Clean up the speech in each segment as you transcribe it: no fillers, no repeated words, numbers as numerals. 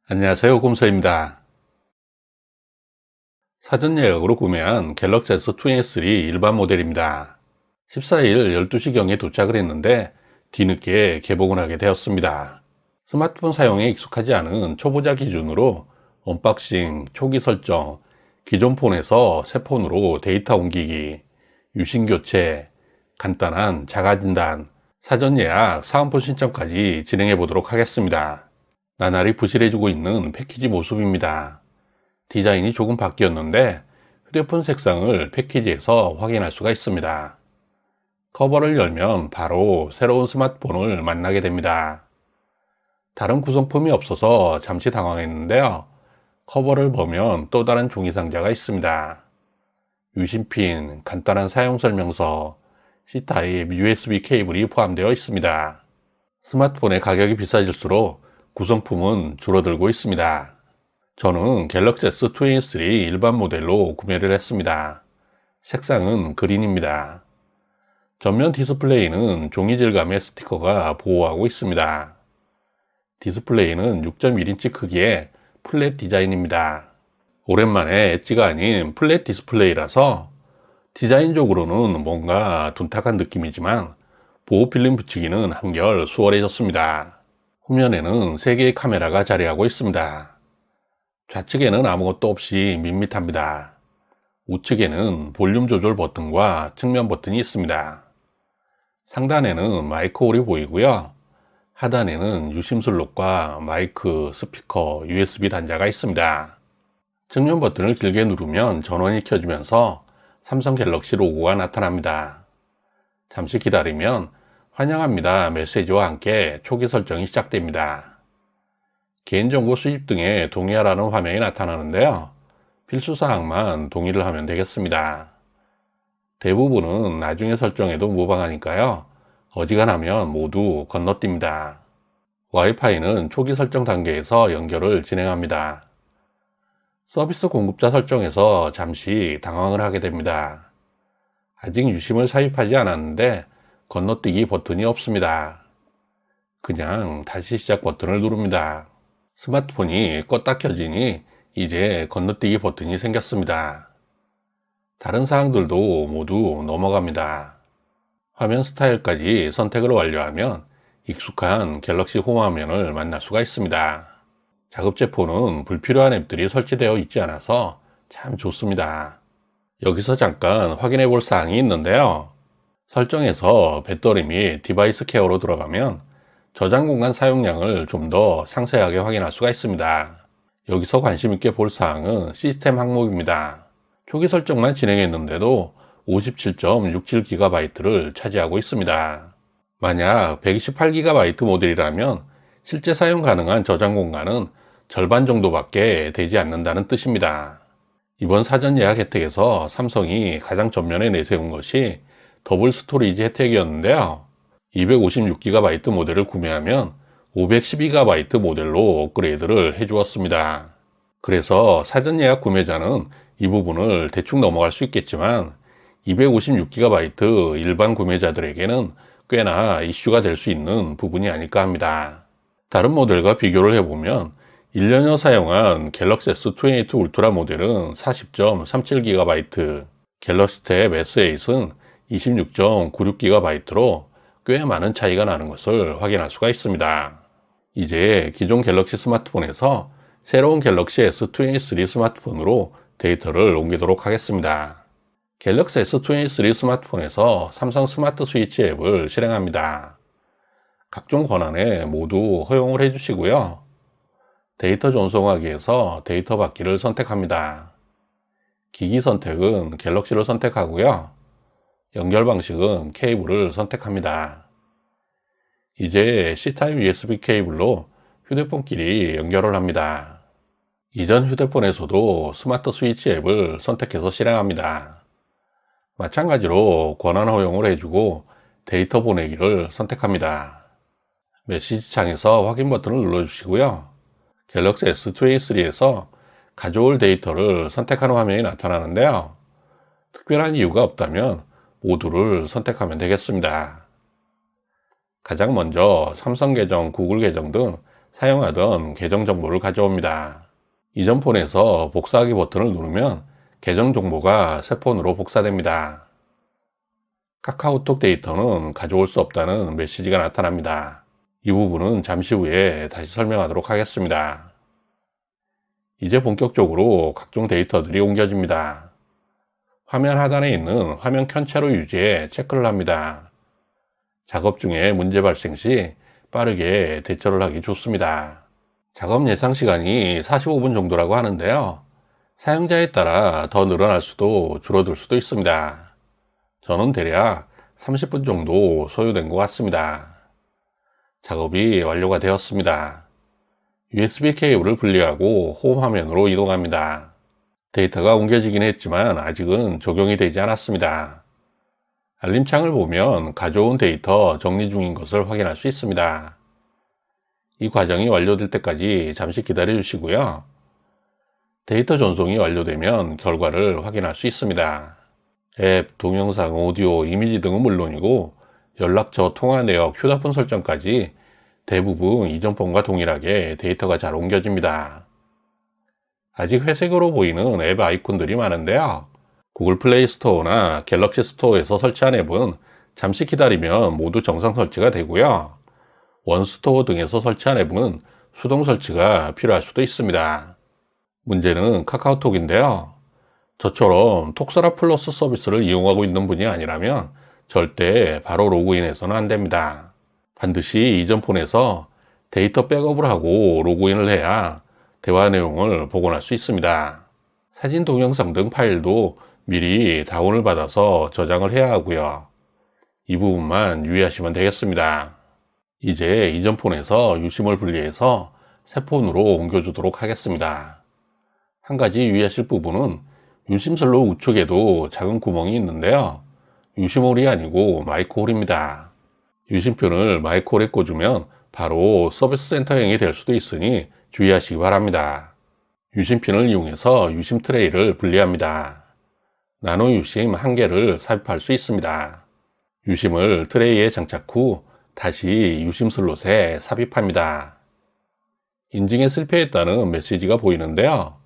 안녕하세요, 곰서입니다. 사전 예약으로 구매한 갤럭시 S23 일반 모델입니다. 14일 12시경에 도착을 했는데 뒤늦게 개봉을 하게 되었습니다. 스마트폰 사용에 익숙하지 않은 초보자 기준으로 언박싱, 초기 설정, 기존 폰에서 새 폰으로 데이터 옮기기, 유심 교체, 간단한 자가 진단, 사전 예약, 사은품 신청까지 진행해 보도록 하겠습니다. 나날이 부실해지고 있는 패키지 모습입니다. 디자인이 조금 바뀌었는데 휴대폰 색상을 패키지에서 확인할 수가 있습니다. 커버를 열면 바로 새로운 스마트폰을 만나게 됩니다. 다른 구성품이 없어서 잠시 당황했는데요. 커버를 보면 또 다른 종이 상자가 있습니다. 유심핀, 간단한 사용 설명서, C타입 USB 케이블이 포함되어 있습니다. 스마트폰의 가격이 비싸질수록 구성품은 줄어들고 있습니다. 저는 갤럭시 S23 일반 모델로 구매를 했습니다. 색상은 그린입니다. 전면 디스플레이는 종이 질감의 스티커가 보호하고 있습니다. 디스플레이는 6.1인치 크기의 플랫 디자인입니다. 오랜만에 엣지가 아닌 플랫 디스플레이라서 디자인적으로는 뭔가 둔탁한 느낌이지만 보호 필름 붙이기는 한결 수월해졌습니다. 후면에는 3개의 카메라가 자리하고 있습니다. 좌측에는 아무것도 없이 밋밋합니다. 우측에는 볼륨 조절 버튼과 측면 버튼이 있습니다. 상단에는 마이크 홀이 보이고요. 하단에는 유심 슬롯과 마이크, 스피커, USB 단자가 있습니다. 측면 버튼을 길게 누르면 전원이 켜지면서 삼성 갤럭시 로고가 나타납니다. 잠시 기다리면 환영합니다 메시지와 함께 초기 설정이 시작됩니다. 개인정보 수집 등에 동의하라는 화면이 나타나는데요. 필수사항만 동의를 하면 되겠습니다. 대부분은 나중에 설정해도 무방하니까요. 어지간하면 모두 건너뜁니다. 와이파이는 초기 설정 단계에서 연결을 진행합니다. 서비스 공급자 설정에서 잠시 당황을 하게 됩니다. 아직 유심을 삽입하지 않았는데 건너뛰기 버튼이 없습니다. 그냥 다시 시작 버튼을 누릅니다. 스마트폰이 껐다 켜지니 이제 건너뛰기 버튼이 생겼습니다. 다른 사항들도 모두 넘어갑니다. 화면 스타일까지 선택을 완료하면 익숙한 갤럭시 홈 화면을 만날 수가 있습니다. 자급제 폰은 불필요한 앱들이 설치되어 있지 않아서 참 좋습니다. 여기서 잠깐 확인해 볼 사항이 있는데요. 설정에서 배터리 및 디바이스 케어로 들어가면 저장 공간 사용량을 좀 더 상세하게 확인할 수가 있습니다. 여기서 관심 있게 볼 사항은 시스템 항목입니다. 초기 설정만 진행했는데도 57.67GB를 차지하고 있습니다. 만약 128GB 모델이라면 실제 사용 가능한 저장 공간은 절반 정도밖에 되지 않는다는 뜻입니다. 이번 사전 예약 혜택에서 삼성이 가장 전면에 내세운 것이 더블 스토리지 혜택이었는데요. 256GB 모델을 구매하면 512GB 모델로 업그레이드를 해주었습니다. 그래서 사전 예약 구매자는 이 부분을 대충 넘어갈 수 있겠지만 256GB 일반 구매자들에게는 꽤나 이슈가 될 수 있는 부분이 아닐까 합니다. 다른 모델과 비교를 해보면 1년여 사용한 갤럭시 S22 울트라 모델은 40.37GB, 갤럭시 탭 S8은 26.96GB로 꽤 많은 차이가 나는 것을 확인할 수가 있습니다. 이제 기존 갤럭시 스마트폰에서 새로운 갤럭시 S23 스마트폰으로 데이터를 옮기도록 하겠습니다. 갤럭시 S23 스마트폰에서 삼성 스마트 스위치 앱을 실행합니다. 각종 권한에 모두 허용을 해주시고요. 데이터 전송하기에서 데이터 받기를 선택합니다. 기기 선택은 갤럭시를 선택하고요. 연결 방식은 케이블을 선택합니다. 이제 C타입 USB 케이블로 휴대폰끼리 연결을 합니다. 이전 휴대폰에서도 스마트 스위치 앱을 선택해서 실행합니다. 마찬가지로 권한 허용을 해주고 데이터 보내기를 선택합니다. 메시지 창에서 확인 버튼을 눌러주시고요. 갤럭시 S23에서 가져올 데이터를 선택하는 화면이 나타나는데요. 특별한 이유가 없다면 모두를 선택하면 되겠습니다. 가장 먼저 삼성 계정, 구글 계정 등 사용하던 계정 정보를 가져옵니다. 이전 폰에서 복사하기 버튼을 누르면 계정 정보가 새 폰으로 복사됩니다. 카카오톡 데이터는 가져올 수 없다는 메시지가 나타납니다. 이 부분은 잠시 후에 다시 설명하도록 하겠습니다. 이제 본격적으로 각종 데이터들이 옮겨집니다. 화면 하단에 있는 화면 켠채로 유지에 체크를 합니다. 작업 중에 문제 발생 시 빠르게 대처를 하기 좋습니다. 작업 예상 시간이 45분 정도라고 하는데요. 사용자에 따라 더 늘어날 수도 줄어들 수도 있습니다. 저는 대략 30분 정도 소요된 것 같습니다. 작업이 완료가 되었습니다. USB 케이블을 분리하고 홈 화면으로 이동합니다. 데이터가 옮겨지긴 했지만 아직은 적용이 되지 않았습니다. 알림창을 보면 가져온 데이터 정리 중인 것을 확인할 수 있습니다. 이 과정이 완료될 때까지 잠시 기다려 주시고요. 데이터 전송이 완료되면 결과를 확인할 수 있습니다. 앱, 동영상, 오디오, 이미지 등은 물론이고 연락처, 통화 내역, 휴대폰 설정까지 대부분 이전 폰과 동일하게 데이터가 잘 옮겨집니다. 아직 회색으로 보이는 앱 아이콘들이 많은데요. 구글 플레이 스토어나 갤럭시 스토어에서 설치한 앱은 잠시 기다리면 모두 정상 설치가 되고요. 원스토어 등에서 설치한 앱은 수동 설치가 필요할 수도 있습니다. 문제는 카카오톡인데요. 저처럼 톡스라 플러스 서비스를 이용하고 있는 분이 아니라면 절대 바로 로그인해서는 안 됩니다. 반드시 이전 폰에서 데이터 백업을 하고 로그인을 해야 대화 내용을 복원할 수 있습니다. 사진, 동영상 등 파일도 미리 다운을 받아서 저장을 해야 하고요. 이 부분만 유의하시면 되겠습니다. 이제 이전 폰에서 유심을 분리해서 새 폰으로 옮겨주도록 하겠습니다. 한 가지 유의하실 부분은 유심슬로 우측에도 작은 구멍이 있는데요. 유심홀이 아니고 마이크홀입니다. 유심핀을 마이크홀에 꽂으면 바로 서비스 센터형이 될 수도 있으니 주의하시기 바랍니다. 유심핀을 이용해서 유심 트레이를 분리합니다. 나노 유심 1개를 삽입할 수 있습니다. 유심을 트레이에 장착 후 다시 유심 슬롯에 삽입합니다. 인증에 실패했다는 메시지가 보이는데요.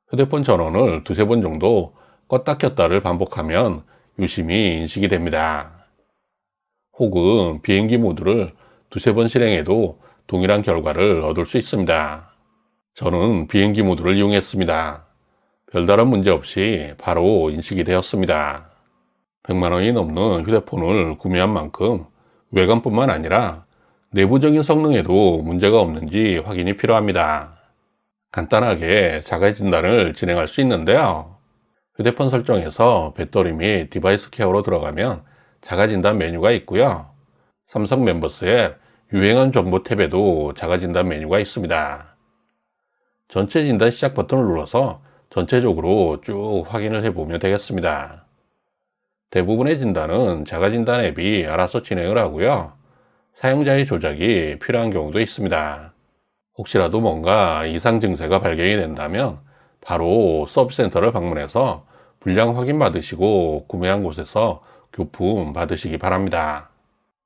휴대폰 전원을 두세 번 정도 껐다 켰다를 반복하면 유심이 인식이 됩니다. 혹은 비행기 모드를 두세 번 실행해도 동일한 결과를 얻을 수 있습니다. 저는 비행기 모드를 이용했습니다. 별다른 문제 없이 바로 인식이 되었습니다. 100만 원이 넘는 휴대폰을 구매한 만큼 외관뿐만 아니라 내부적인 성능에도 문제가 없는지 확인이 필요합니다. 간단하게 자가 진단을 진행할 수 있는데요. 휴대폰 설정에서 배터리 및 디바이스 케어로 들어가면 자가 진단 메뉴가 있고요. 삼성 멤버스 앱 유행한 정보 탭에도 자가 진단 메뉴가 있습니다. 전체 진단 시작 버튼을 눌러서 전체적으로 쭉 확인을 해보면 되겠습니다. 대부분의 진단은 자가 진단 앱이 알아서 진행을 하고요. 사용자의 조작이 필요한 경우도 있습니다. 혹시라도 뭔가 이상 증세가 발견이 된다면 바로 서비스센터를 방문해서 불량 확인 받으시고 구매한 곳에서 교품 받으시기 바랍니다.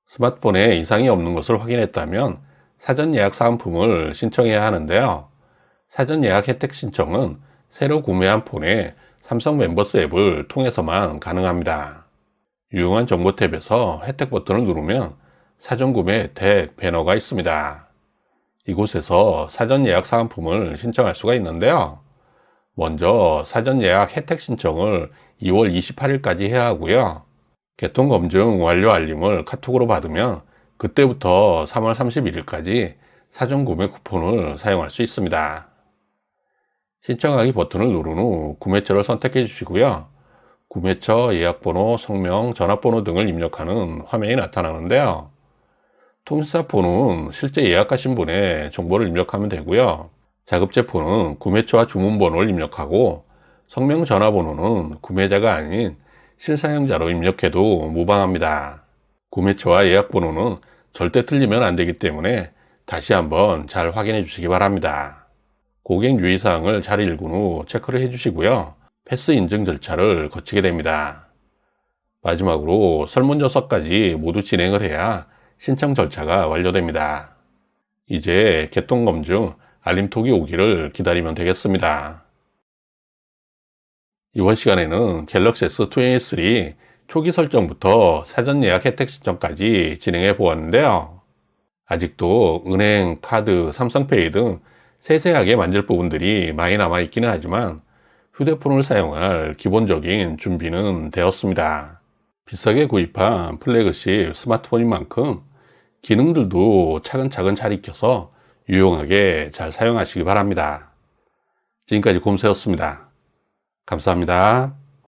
스마트폰에 이상이 없는 것을 확인했다면 사전 예약 사은품을 신청해야 하는데요. 사전 예약 혜택 신청은 새로 구매한 폰에 삼성 멤버스 앱을 통해서만 가능합니다. 유용한 정보 탭에서 혜택 버튼을 누르면 사전 구매 혜택 배너가 있습니다. 이곳에서 사전 예약 사은품을 신청할 수가 있는데요. 먼저 사전 예약 혜택 신청을 2월 28일까지 해야 하고요. 개통검증 완료 알림을 카톡으로 받으면 그때부터 3월 31일까지 사전 구매 쿠폰을 사용할 수 있습니다. 신청하기 버튼을 누른 후 구매처를 선택해 주시고요. 구매처, 예약번호, 성명, 전화번호 등을 입력하는 화면이 나타나는데요. 통신사폰은 실제 예약하신 분의 정보를 입력하면 되고요. 자급제폰은 구매처와 주문번호를 입력하고 성명, 전화번호는 구매자가 아닌 실사용자로 입력해도 무방합니다. 구매처와 예약번호는 절대 틀리면 안 되기 때문에 다시 한번 잘 확인해 주시기 바랍니다. 고객 유의사항을 잘 읽은 후 체크를 해주시고요. 패스 인증 절차를 거치게 됩니다. 마지막으로 설문조사까지 모두 진행을 해야 신청 절차가 완료됩니다. 이제 개통검증, 알림톡이 오기를 기다리면 되겠습니다. 이번 시간에는 갤럭시 S23 초기 설정부터 사전 예약 혜택 신청까지 진행해 보았는데요. 아직도 은행, 카드, 삼성페이 등 세세하게 만질 부분들이 많이 남아 있기는 하지만 휴대폰을 사용할 기본적인 준비는 되었습니다. 비싸게 구입한 플래그십 스마트폰인 만큼 기능들도 차근차근 잘 익혀서 유용하게 잘 사용하시기 바랍니다. 지금까지 곰새였습니다. 감사합니다.